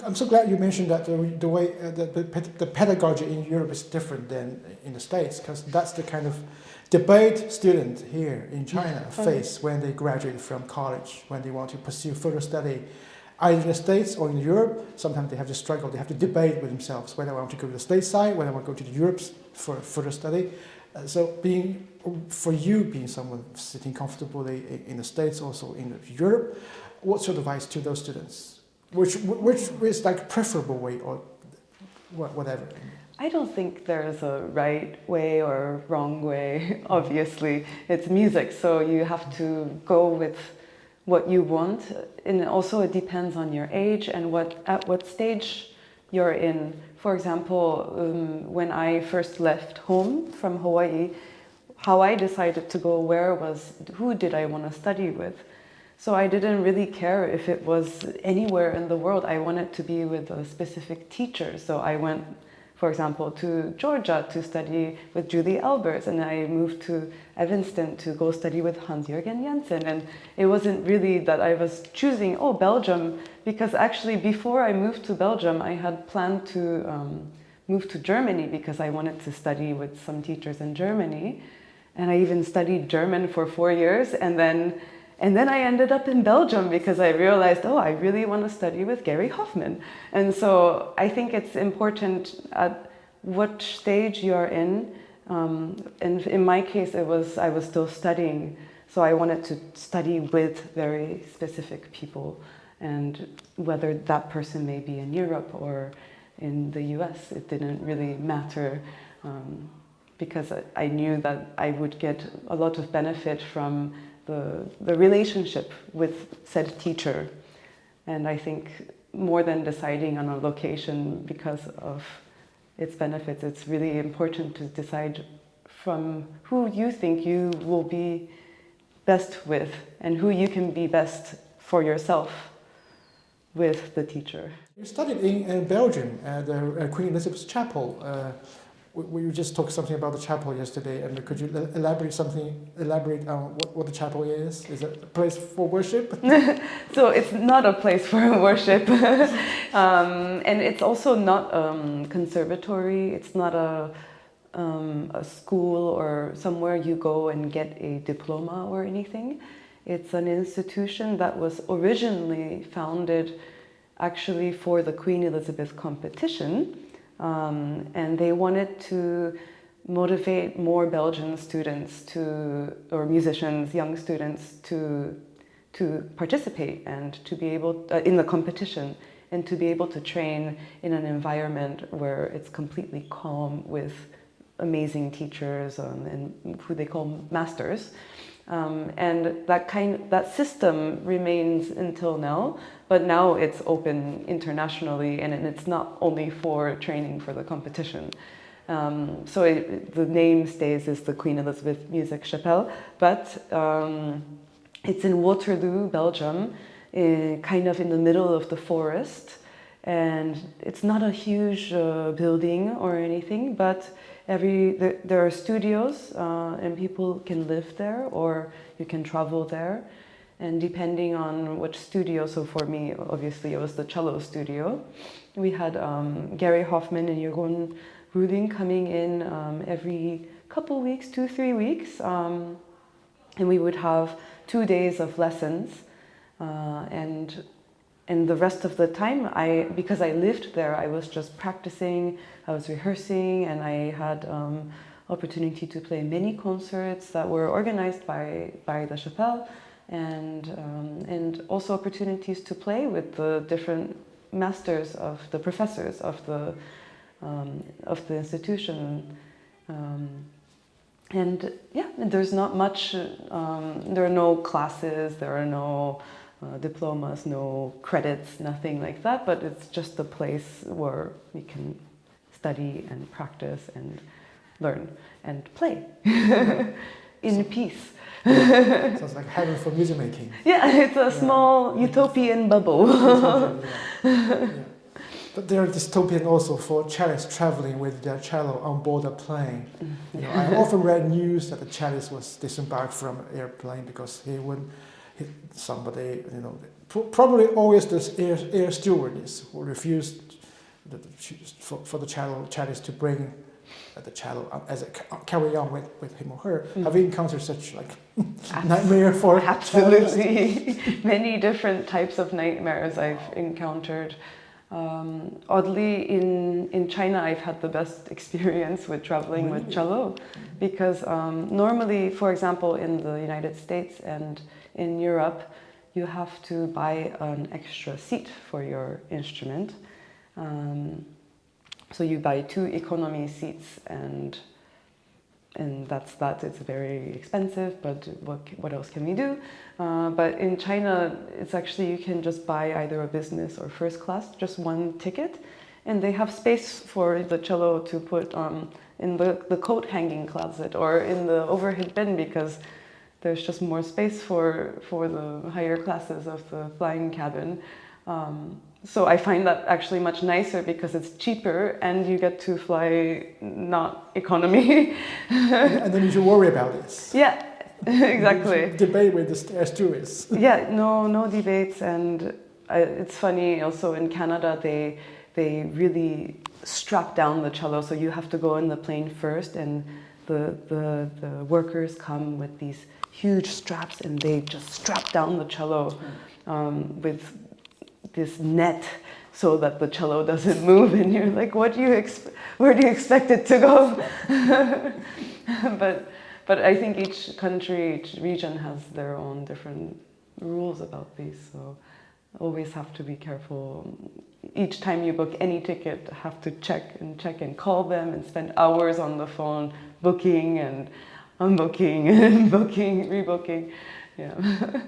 I'm so glad you mentioned that the way the pedagogy in Europe is different than in the States, because that's the kind of debate students here in China face when they graduate from college, when they want to pursue further study, either in the States or in Europe. Sometimes they have to struggle, they have to debate with themselves whether I want to go to the States side, whether I want to go to the Europe for further study. So for you being someone sitting comfortably in the States, also in Europe, what's your advice to those students? Which is like preferable way or whatever? I don't think there's a right way or wrong way, obviously. It's music, so you have to go with what you want. And also it depends on your age and at what stage you're in. For example, when I first left home from Hawaii, how I decided to go where was who did I want to study with. So I didn't really care if it was anywhere in the world. I wanted to be with a specific teacher. So I went, for example, to Georgia to study with Julie Alberts, and I moved to Evanston to go study with Hans-Jürgen Jensen. And it wasn't really that I was choosing, Belgium, because actually before I moved to Belgium, I had planned to move to Germany because I wanted to study with some teachers in Germany. And I even studied German for 4 years, and then I ended up in Belgium because I realized, I really want to study with Gary Hoffman. And so I think it's important at what stage you're in. And in my case, I was still studying. So I wanted to study with very specific people. And whether that person may be in Europe or in the US, it didn't really matter. Because I knew that I would get a lot of benefit from the relationship with said teacher. And I think more than deciding on a location because of its benefits, it's really important to decide from who you think you will be best with and who you can be best for yourself with the teacher. You studied in Belgium at the Queen Elizabeth's Chapel. We just talked something about the chapel yesterday, and could you elaborate on what the chapel is? Is it a place for worship? So it's not a place for worship, and it's also not conservatory. It's not a school or somewhere you go and get a diploma or anything. It's an institution that was originally founded actually for the Queen Elizabeth competition. And they wanted to motivate more Belgian students or musicians, young students to participate and to be able in the competition and to be able to train in an environment where it's completely calm with amazing teachers and who they call masters. And that system remains until now, but now it's open internationally, and it's not only for training for the competition. So the name stays as the Queen Elizabeth Music Chapelle, but it's in Waterloo, Belgium, kind of in the middle of the forest, and it's not a huge building or anything, but there are studios and people can live there or you can travel there, and depending on which studio, so for me obviously it was the cello studio, we had Gary Hoffman and Jürgen Ruding coming in every couple weeks, 2-3 weeks, and we would have 2 days of lessons, and the rest of the time, because I lived there, I was just practicing, I was rehearsing, and I had opportunity to play many concerts that were organized by the Chapelle, and also opportunities to play with the different masters of the professors of the institution. And yeah, there's not much, there are no classes, there are no diplomas, no credits, nothing like that, but it's just a place where we can study and practice and learn and play in peace. Sounds like heaven for music making. Yeah, it's a small utopian bubble. Yeah. But they're dystopian also for cellists traveling with their cello on board a plane. I often read news that the cellist was disembarked from an airplane because he somebody, probably always this air stewardess who refused for the cellist to bring the cello as a carry on with him or her. Have you encountered such nightmare for absolutely many different types of nightmares I've encountered. Oddly, in China, I've had the best experience with traveling with cello, because normally, for example, in the United States and in Europe, you have to buy an extra seat for your instrument. So you buy 2 economy seats, and that's that. It's very expensive, but what else can we do? But in China, it's actually, you can just buy either a business or first class, just 1 ticket, and they have space for the cello to put in the coat hanging closet or in the overhead bin, because there's just more space for the higher classes of the flying cabin. So I find that actually much nicer, because it's cheaper and you get to fly not economy. And then you should worry about this. Yeah, exactly. Debate with the air stewardess. Yeah, no debates. And it's funny also in Canada, they really strap down the cello, so you have to go in the plane first, and the workers come with these huge straps and they just strap down the cello with this net so that the cello doesn't move, and you're like, where do you expect it to go? But I think each country, each region has their own different rules about these, so always have to be careful. Each time you book any ticket, have to check and call them and spend hours on the phone booking and unbooking and booking, rebooking. Yeah.